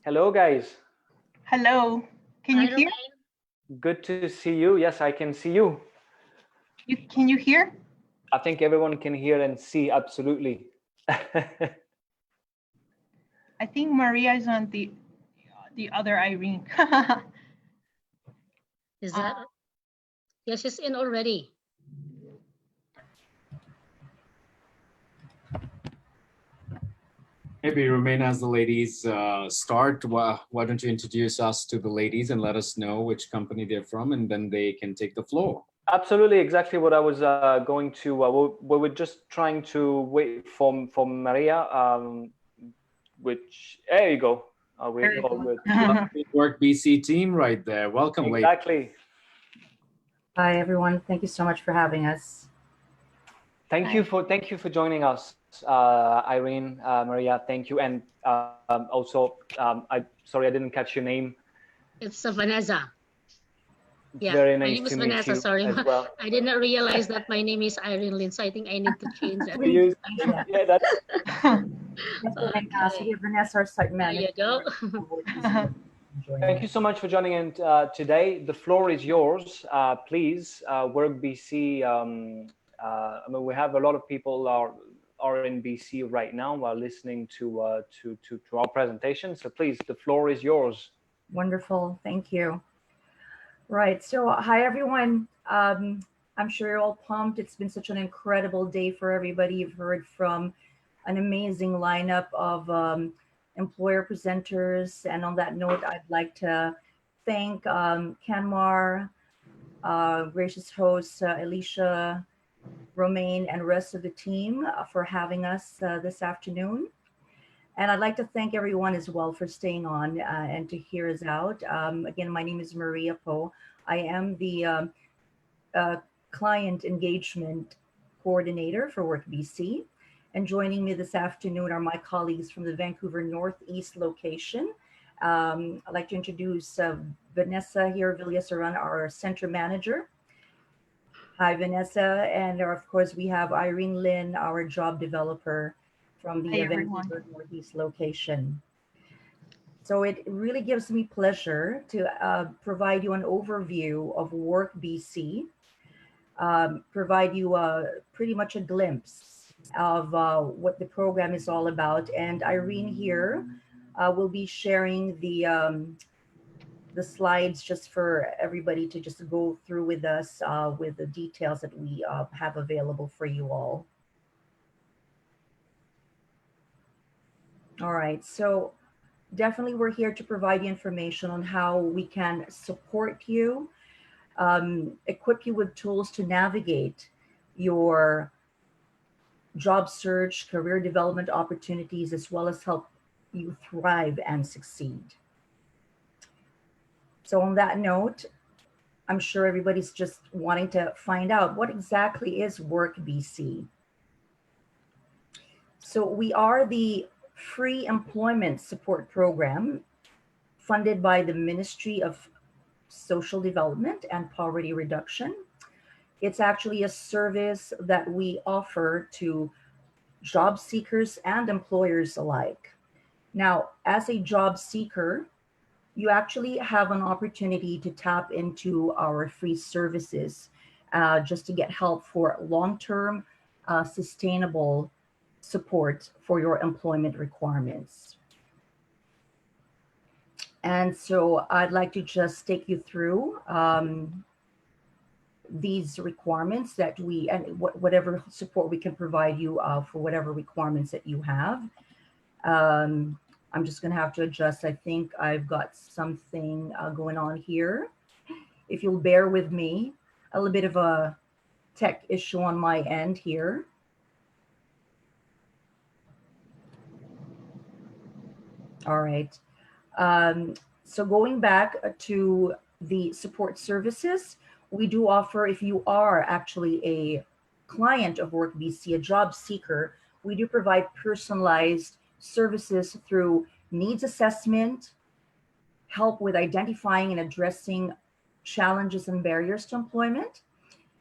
Hello, guys. Hello. Can you hear? Good to see you. Yes, I can see you. Can you hear? I think everyone can hear and see, absolutely. I think Maria is on the other Irene. Is that? Yes, she's in already. Maybe remain as the ladies start. Why don't you introduce us to the ladies and let us know which company they're from, and then they can take the floor. Absolutely, exactly what I was going to. We were just trying to wait for Maria, which there you go. We're all good. Work BC team right there. Welcome, exactly. ladies. Hi everyone. Thank you so much for having us. Thank you for joining us, Irene, Maria. Thank you, and also sorry I didn't catch your name. It's Vanessa. Yeah, very my nice name is to Vanessa. meet you Sorry, as well. I didn't realize that my name is Irene Lynn, so I think I need to change that. Yeah, that's okay. Vanessa, our site manager. There you go. Thank you so much for joining in today. The floor is yours. Please, Work BC. I mean, we have a lot of people are in BC right now while listening to our presentation. So please, the floor is yours. Wonderful. Thank you. Right. So hi, everyone. I'm sure you're all pumped. It's been such an incredible day for everybody. You've heard from an amazing lineup of employer presenters. And on that note, I'd like to thank CanMar, gracious host Alicia, Romaine, and rest of the team for having us this afternoon. And I'd like to thank everyone as well for staying on and to hear us out. Again, my name is Maria Poe. I am the client engagement coordinator for Work BC. And joining me this afternoon are my colleagues from the Vancouver Northeast location. I'd like to introduce Vanessa here, Villasaran, our center manager. Hi, Vanessa. And of course, we have Irene Lynn, our job developer from the Vancouver Northeast location. So it really gives me pleasure to provide you an overview of Work BC, provide you pretty much a glimpse of what the program is all about. And Irene here will be sharing the slides just for everybody to just go through with us with the details that we have available for you all. All right, so definitely we're here to provide you information on how we can support you, equip you with tools to navigate your job search, career development opportunities, as well as help you thrive and succeed. So on that note, I'm sure everybody's just wanting to find out what exactly is Work BC. So we are the free employment support program funded by the Ministry of Social Development and Poverty Reduction. It's actually a service that we offer to job seekers and employers alike. Now, as a job seeker, you actually have an opportunity to tap into our free services just to get help for long-term, sustainable support for your employment requirements. And so I'd like to just take you through these requirements that we, and whatever support we can provide you for whatever requirements that you have. I'm just gonna have to adjust. I think I've got something going on here. If you'll bear with me, a little bit of a tech issue on my end here. All right. So going back to the support services, we do offer, if you are actually a client of Work BC, a job seeker, we do provide personalized services through needs assessment, help with identifying and addressing challenges and barriers to employment,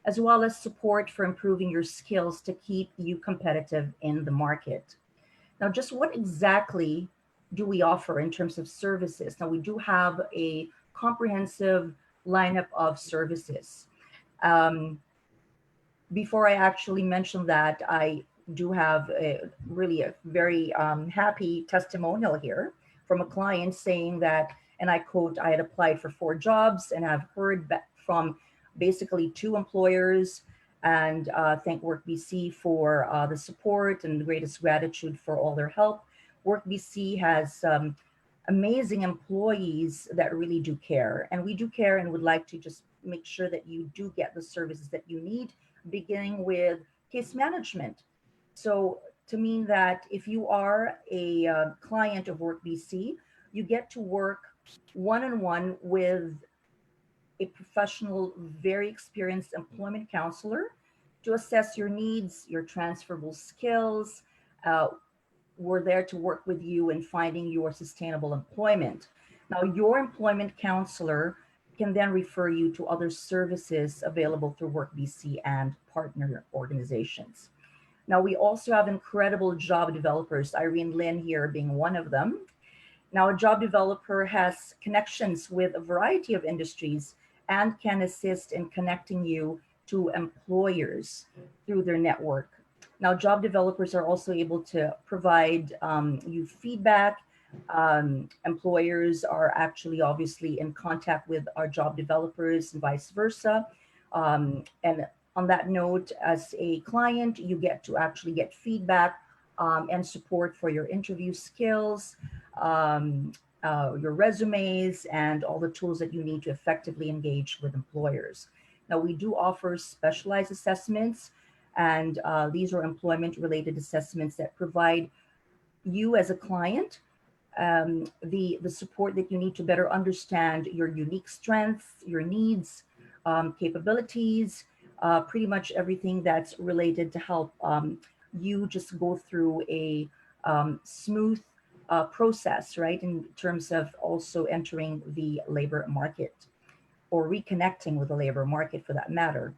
as well as support for improving your skills to keep you competitive in the market. Now, just what exactly do we offer in terms of services? Now, we do have a comprehensive lineup of services. Um, Before I actually mention that, I do have really a very happy testimonial here from a client saying that, and I quote, I had applied for 4 jobs and I've heard back from basically 2 employers, and thank Work BC for the support and the greatest gratitude for all their help. Work BC has amazing employees that really do care, and we do care and would like to just make sure that you do get the services that you need, beginning with case management. So to mean that if you are a client of Work BC, you get to work one-on-one with a professional, very experienced employment counselor to assess your needs, your transferable skills. Uh, we're there to work with you in finding your sustainable employment. Now, your employment counselor can then refer you to other services available through Work BC and partner organizations. Now, we also have incredible job developers, Irene Lynn here being one of them. Now, a job developer has connections with a variety of industries and can assist in connecting you to employers through their network. Now, job developers are also able to provide you feedback. Employers are actually obviously in contact with our job developers and vice versa. And on that note, as a client, you get to actually get feedback and support for your interview skills, um, your resumes, and all the tools that you need to effectively engage with employers. Now, we do offer specialized assessments, and these are employment related assessments that provide you as a client the support that you need to better understand your unique strengths, your needs, capabilities, pretty much everything that's related to help you just go through a smooth process, right? In terms of also entering the labor market or reconnecting with the labor market for that matter.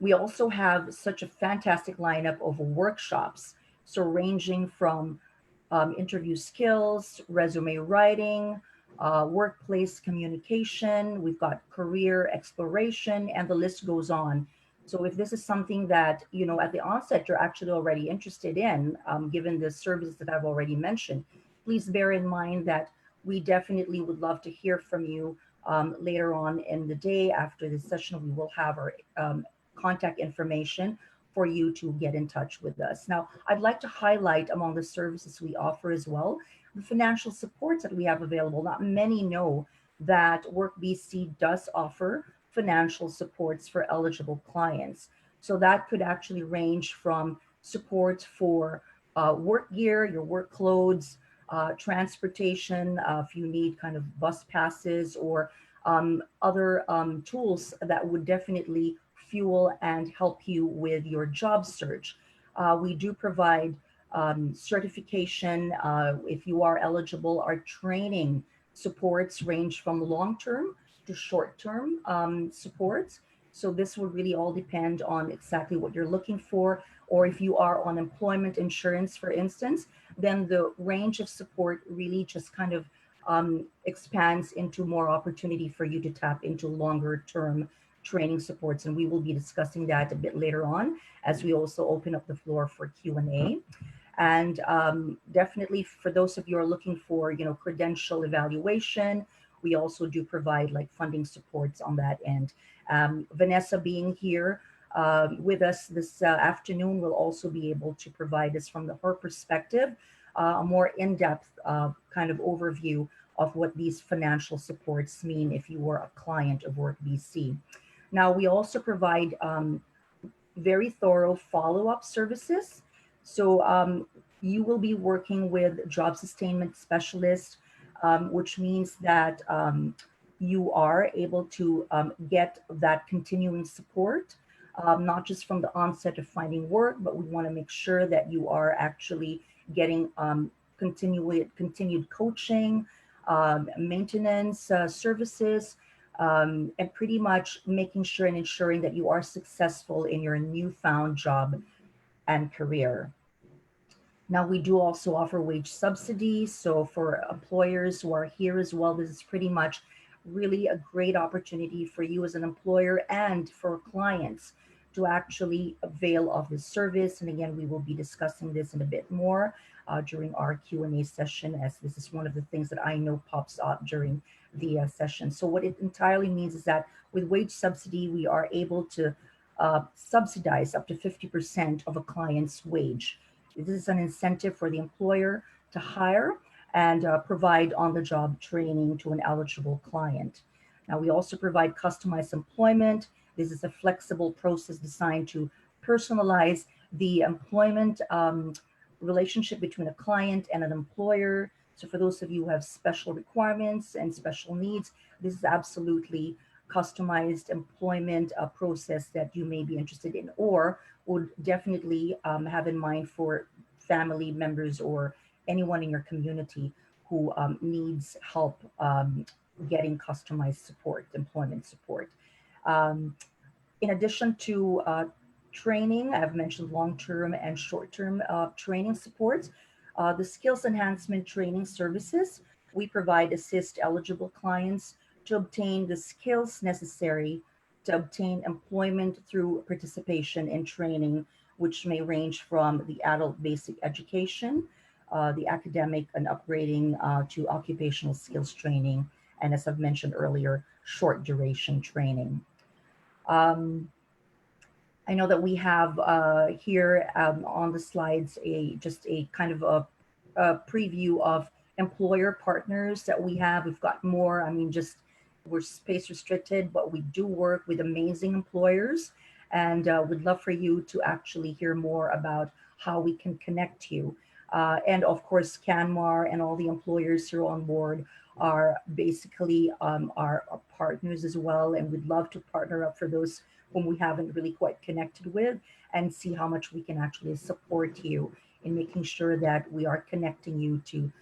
We also have such a fantastic lineup of workshops. So ranging from interview skills, resume writing, workplace communication, we've got career exploration, and the list goes on. So if this is something that, you know, at the onset, you're actually already interested in, given the services that I've already mentioned, please bear in mind that we definitely would love to hear from you later on in the day. After this session, we will have our contact information for you to get in touch with us. Now, I'd like to highlight among the services we offer as well, the financial supports that we have available. Not many know that Work BC does offer financial supports for eligible clients. So that could actually range from support for work gear, your work clothes, transportation, if you need kind of bus passes or other tools that would definitely fuel and help you with your job search. We do provide certification if you are eligible. Our training supports range from long-term to short-term supports. So this will really all depend on exactly what you're looking for. Or if you are on employment insurance, for instance, then the range of support really just kind of expands into more opportunity for you to tap into longer term training supports. And we will be discussing that a bit later on as we also open up the floor for Q&A. And definitely for those of you who are looking for, you know, credential evaluation, we also do provide like funding supports on that end. Vanessa being here with us this afternoon will also be able to provide us from her perspective a more in-depth kind of overview of what these financial supports mean if you were a client of Work BC. Now, we also provide very thorough follow-up services. So you will be working with job sustainment specialists, which means that you are able to get that continuing support, not just from the onset of finding work, but we want to make sure that you are actually getting continued coaching, maintenance services, and pretty much making sure and ensuring that you are successful in your newfound job and career. Now, we do also offer wage subsidies. So for employers who are here as well, this is pretty much really a great opportunity for you as an employer and for clients to actually avail of this service. And again, we will be discussing this in a bit more during our Q&A session, as this is one of the things that I know pops up during the session. So what it entirely means is that with wage subsidy, we are able to subsidize up to 50% of a client's wage. This is an incentive for the employer to hire and provide on-the-job training to an eligible client. Now, we also provide customized employment. This is a flexible process designed to personalize the employment relationship between a client and an employer. So for those of you who have special requirements and special needs, this is absolutely customized employment process that you may be interested in or would definitely have in mind for family members or anyone in your community who needs help getting customized support, employment support. In addition to training, I've mentioned long-term and short-term training supports. The skills enhancement training services, we provide assist eligible clients to obtain the skills necessary to obtain employment through participation in training, which may range from the adult basic education, the academic and upgrading to occupational skills training, and as I've mentioned earlier, short duration training. I know that we have here on the slides just a kind of a preview of employer partners that we have. We've got more. I mean, just we're space restricted, but we do work with amazing employers, and we'd love for you to actually hear more about how we can connect you. And of course, CanMar and all the employers who are on board are basically our partners as well, and we'd love to partner up for those whom we haven't really quite connected with and see how much we can actually support you in making sure that we are connecting you to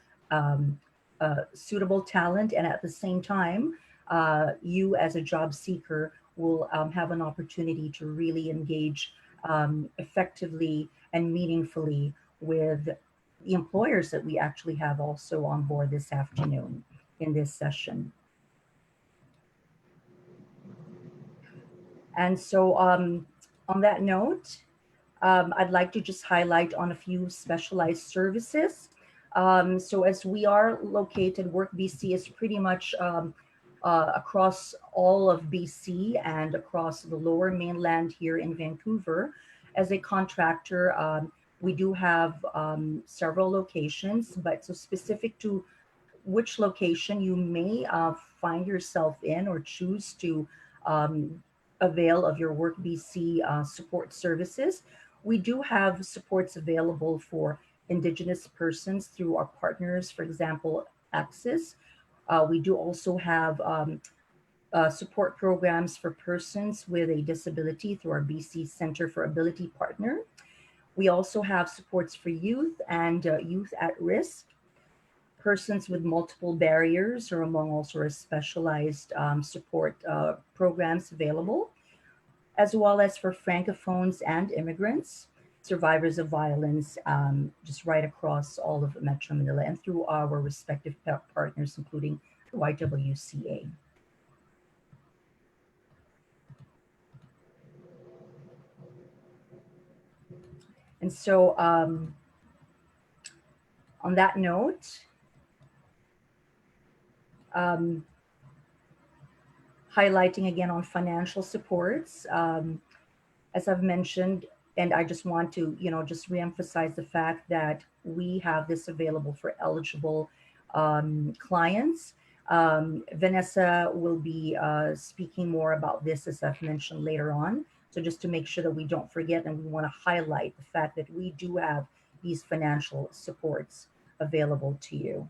suitable talent, and at the same time, you as a job seeker will have an opportunity to really engage effectively and meaningfully with the employers that we actually have also on board this afternoon in this session. And so on that note, I'd like to just highlight on a few specialized services. So as we are located, Work BC is pretty much across all of BC and across the lower mainland here in Vancouver. As a contractor, we do have several locations, but so specific to which location you may find yourself in or choose to avail of your Work BC support services. We do have supports available for Indigenous persons through our partners, for example, Access. We do also have support programs for persons with a disability through our BC Center for Ability Partner. We also have supports for youth and youth at risk, persons with multiple barriers, or among also our specialized support programs available, as well as for Francophones and immigrants, survivors of violence, just right across all of Metro Manila and through our respective partners, including the YWCA. And so on that note, highlighting again on financial supports, as I've mentioned, and I just want to, just reemphasize the fact that we have this available for eligible clients. Vanessa will be speaking more about this, as I've mentioned later on. So just to make sure that we don't forget, and we want to highlight the fact that we do have these financial supports available to you.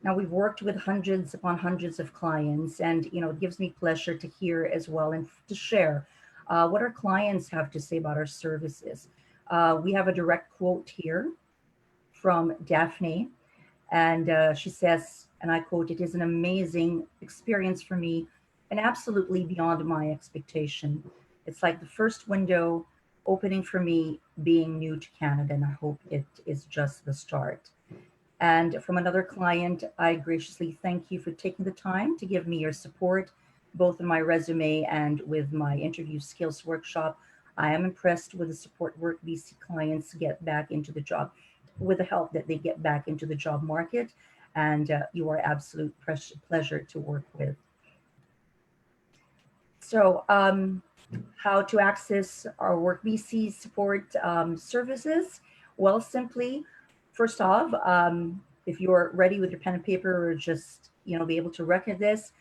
Now, we've worked with hundreds upon hundreds of clients, and it gives me pleasure to hear as well and to share what our clients have to say about our services. We have a direct quote here from Daphne, and she says, and I quote, "It is an amazing experience for me and absolutely beyond my expectation. It's like the first window opening for me being new to Canada, and I hope it is just the start. And from another client, I graciously thank you for taking the time to give me your support, both in my resume and with my interview skills workshop. I am impressed with the support Work BC clients get back into the job, with the help that they get back into the job market. And you are absolute pleasure to work with. So, how to access our Work BC support services? Well, simply, first off, if you're ready with your pen and paper, or just be able to record this,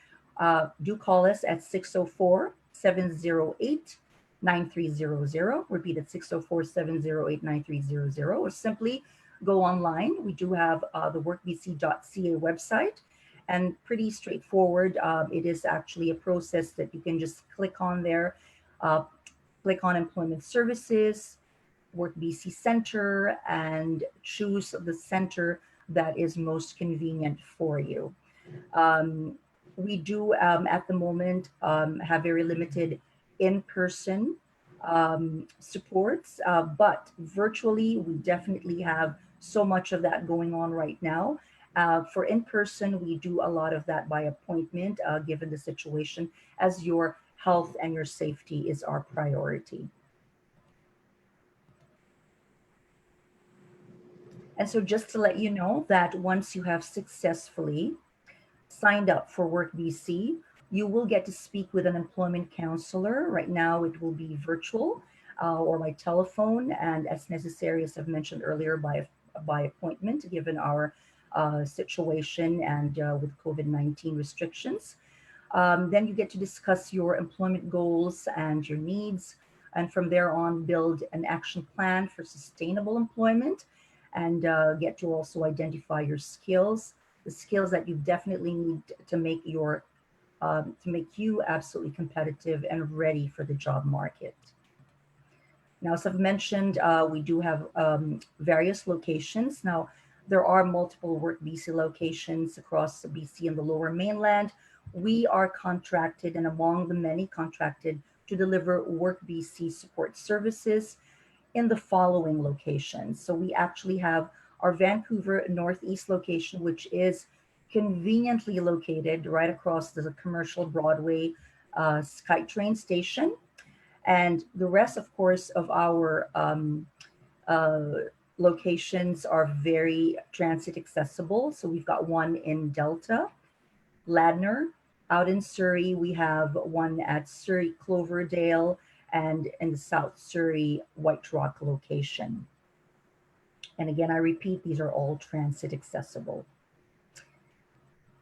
do call us at 604-708-9300. Repeat it, 604-708-9300, or simply go online. We do have the workbc.ca website, and pretty straightforward. It is actually a process that you can just click on there, uh, click on Employment Services, Work BC Center, and choose the center that is most convenient for you. Um, we do, at the moment, have very limited in-person supports, but virtually we definitely have so much of that going on right now. For in-person, we do a lot of that by appointment, given the situation, as your health and your safety is our priority. And so just to let you know that once you have successfully signed up for Work BC, you will get to speak with an employment counselor. Right now, it will be virtual or by telephone, and as necessary, as I've mentioned earlier, by appointment, given our situation and with COVID-19 restrictions. Then you get to discuss your employment goals and your needs, and from there on, build an action plan for sustainable employment, and get to also identify your skills, the skills that you definitely need to make you absolutely competitive and ready for the job market. Now, as I've mentioned, we do have various locations. Now, there are multiple Work BC locations across BC and the Lower Mainland. We are contracted, and among the many contracted, to deliver Work BC support services in the following locations. So we actually have our Vancouver Northeast location, which is conveniently located right across the commercial Broadway SkyTrain station. And the rest, of course, of our locations are very transit accessible. So we've got one in Delta, Ladner. Out in Surrey, we have one at Surrey Cloverdale, and in the South Surrey White Rock location. And again, I repeat, these are all transit accessible.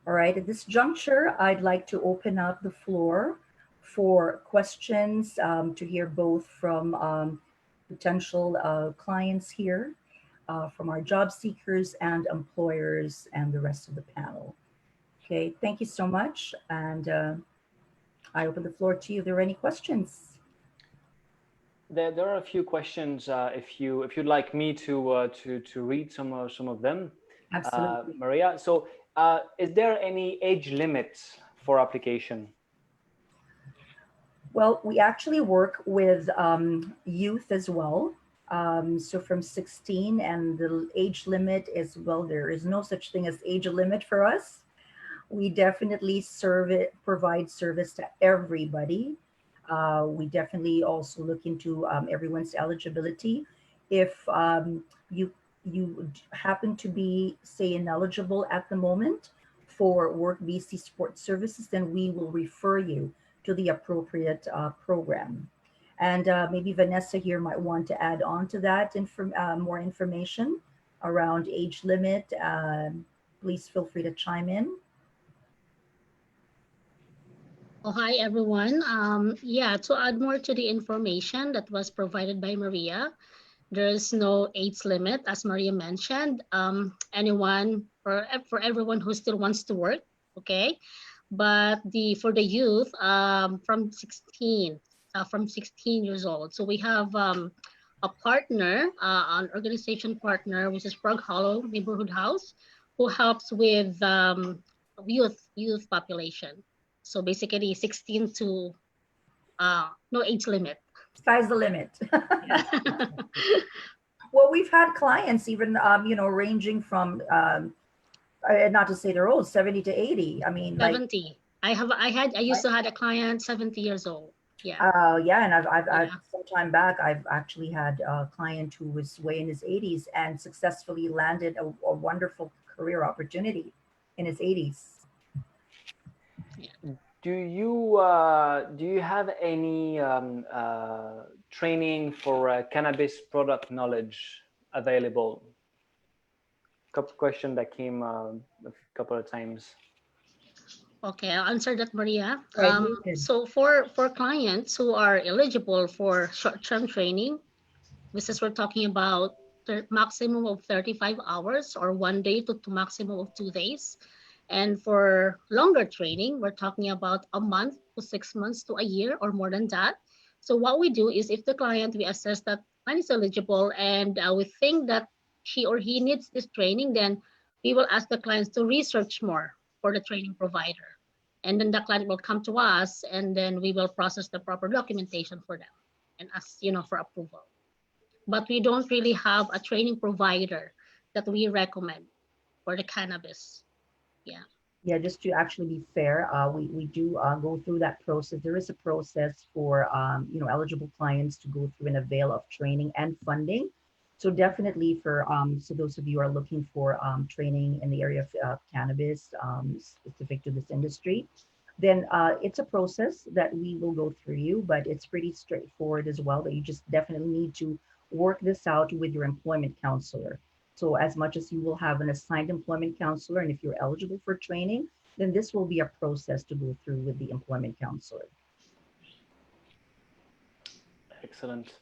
All right, at this juncture, I'd like to open up the floor for questions to hear both from potential clients here, from our job seekers and employers and the rest of the panel. Okay, thank you so much. And I open the floor to you if there are any questions. There are a few questions. If you'd like me to read some of them, Absolutely. Maria. So, is there any age limit for application? Well, we actually work with youth as well. So from 16, and the age limit is, well, there is no such thing as age limit for us. We definitely provide service to everybody. We definitely also look into everyone's eligibility. If you happen to be, say, ineligible at the moment for Work BC support services, then we will refer you to the appropriate program. And maybe Vanessa here might want to add on to that more information around age limit. Please feel free to chime in. Oh, hi, everyone. Yeah, to add more to the information that was provided by Maria, there is no age limit, as Maria mentioned. Anyone, for everyone who still wants to work, okay? But for the youth, from 16 years old. So we have a partner, an organization partner, which is Frog Hollow Neighborhood House, who helps with youth population. So basically 16 to no age limit. Sky's the limit. Well, we've had clients even, ranging from, not to say they're old, 70 to 80. I mean, like, 70. I used to had a client 70 years old. Yeah. yeah, and I've Yeah. some time back, I've actually had a client who was way in his 80s and successfully landed a wonderful career opportunity in his 80s. Do you have any training for cannabis product knowledge available? Couple question that came a couple of times. Okay, I'll answer that, Maria. Right, you can. So for clients who are eligible for short-term training, this is we're talking about maximum of 35 hours or 1 day to maximum of 2 days. And for longer training, we're talking about a month to 6 months to a year or more than that. So what we do is if the client, we assess that client is eligible and we think that she or he needs this training, then we will ask the clients to research more for the training provider. And then the client will come to us and then we will process the proper documentation for them and ask, for approval. But we don't really have a training provider that we recommend for the cannabis. Yeah. Yeah, just to actually be fair, we do go through that process. There is a process for eligible clients to go through and avail of training and funding. So definitely for so those of you who are looking for training in the area of cannabis specific to this industry, then it's a process that we will go through you, but it's pretty straightforward as well. That you just definitely need to work this out with your employment counselor. So as much as you will have an assigned employment counselor, and if you're eligible for training, then this will be a process to go through with the employment counselor. Excellent.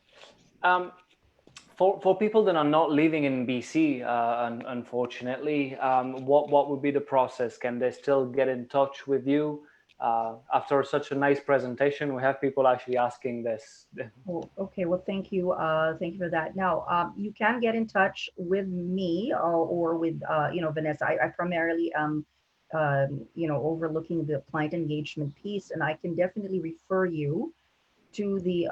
For people that are not living in BC, unfortunately, what would be the process? Can they still get in touch with you? After such a nice presentation, we have people actually asking this. Oh, okay, well, thank you. Thank you for that. Now, you can get in touch with me or with, Vanessa. I primarily overlooking the client engagement piece, and I can definitely refer you to the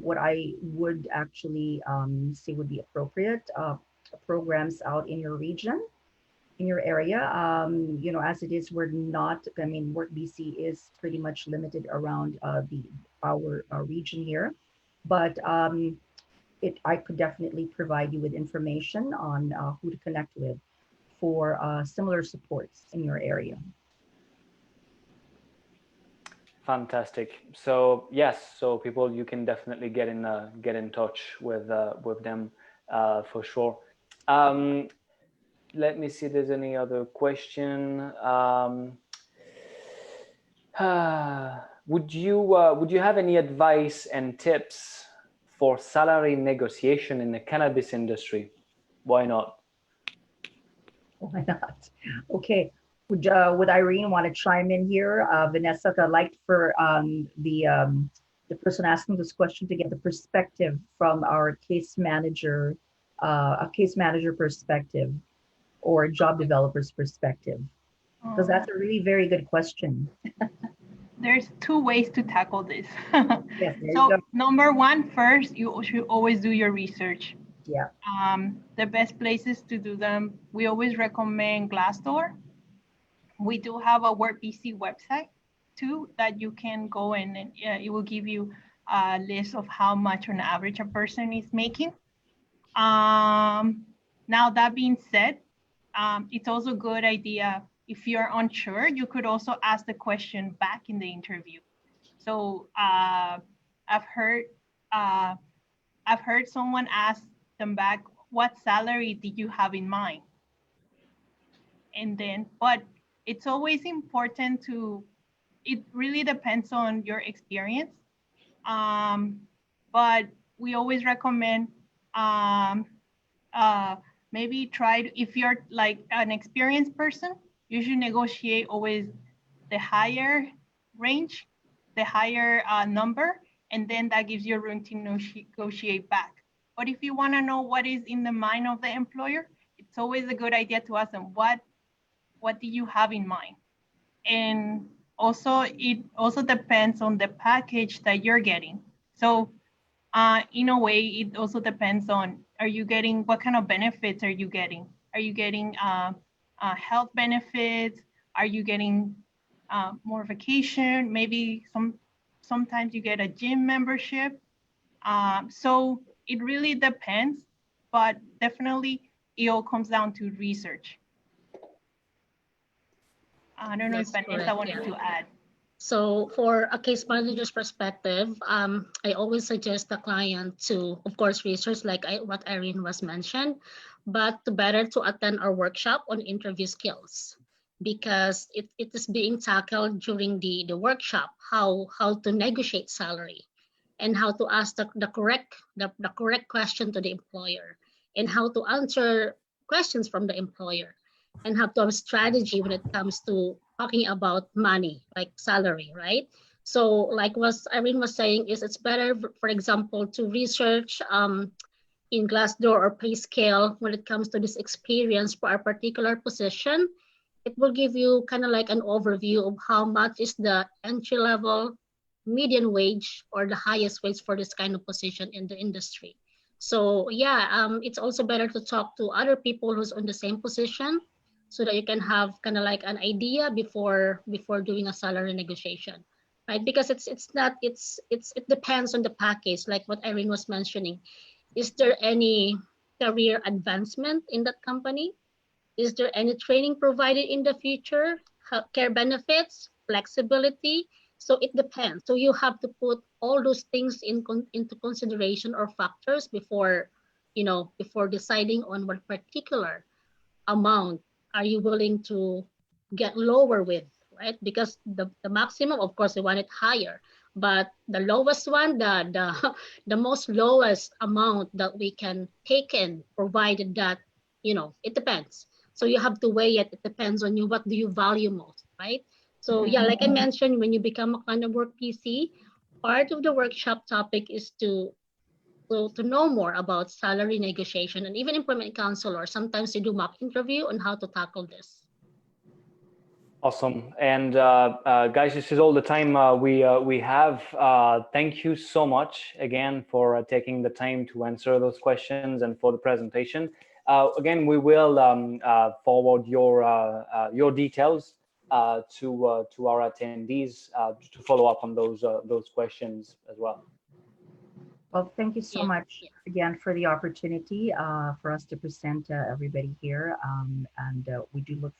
what I would actually say would be appropriate programs out in your region, in your area. As it is, we're not, I mean, Work BC is pretty much limited around our region here, but I could definitely provide you with information on who to connect with for similar supports in your area. Fantastic. So yes, so people, you can definitely get in touch with them for sure. Let me see if there's any other question. Would you have any advice and tips for salary negotiation in the cannabis industry? Why not? Why not? Okay. Would Irene want to chime in here? Vanessa, I'd like for the person asking this question to get the perspective from our case manager, a case manager perspective or a job developer's perspective, because that's a really very good question. There's two ways to tackle this. Yes, So number one, first, you should always do your research. Yeah. The best places to do them, we always recommend Glassdoor. We do have a Work BC website too that you can go in and it will give you a list of how much on average a person is making. Now that being said, it's also a good idea if you're unsure, you could also ask the question back in the interview. So I've heard someone ask them back, what salary did you have in mind? And then, but it's always important it really depends on your experience. But we always recommend maybe if you're like an experienced person, you should negotiate always the higher range, the higher number, and then that gives you room to negotiate back. But if you want to know what is in the mind of the employer, it's always a good idea to ask them, what do you have in mind? And also, it also depends on the package that you're getting. So In a way, it also depends on, are you getting, what kind of benefits are you getting? Are you getting health benefits? Are you getting more vacation? Maybe sometimes you get a gym membership. So it really depends, but definitely it all comes down to research. I don't know if That's Vanessa correct, wanted yeah. to add. So for a case manager's perspective, I always suggest the client to, of course, research like what Irene was mentioned, but better to attend our workshop on interview skills, because it is being tackled during the workshop, how to negotiate salary and how to ask the correct question to the employer, and how to answer questions from the employer, and have to have strategy when it comes to talking about money, like salary, right? So like what Irene was saying, is it's better, for example, to research in Glassdoor or PayScale when it comes to this experience for a particular position. It will give you kind of like an overview of how much is the entry level, median wage, or the highest wage for this kind of position in the industry. So yeah, it's also better to talk to other people who's on the same position, so that you can have kind of like an idea before doing a salary negotiation, right? Because it's not it depends on the package, like what Irene was mentioning. Is there any career advancement in that company? Is there any training provided in the future? Healthcare benefits, flexibility? So it depends. So you have to put all those things into consideration or factors before, before deciding on what particular amount are you willing to get lower with, right? Because the maximum, of course, we want it higher, but the lowest one, the the most lowest amount that we can take in, provided that, it depends. So you have to weigh it. It depends on you. What do you value most, right? So yeah, like I mentioned, when you become a kind of work PC, part of the workshop topic is to know more about salary negotiation, and even employment counselor. Sometimes they do mock interview on how to tackle this. Awesome. And guys, this is all the time we have. Thank you so much again for taking the time to answer those questions and for the presentation. Again, we will forward your details to our attendees to follow up on those questions as well. Well, thank you so Yeah, much yeah. again for the opportunity for us to present everybody here. And we do look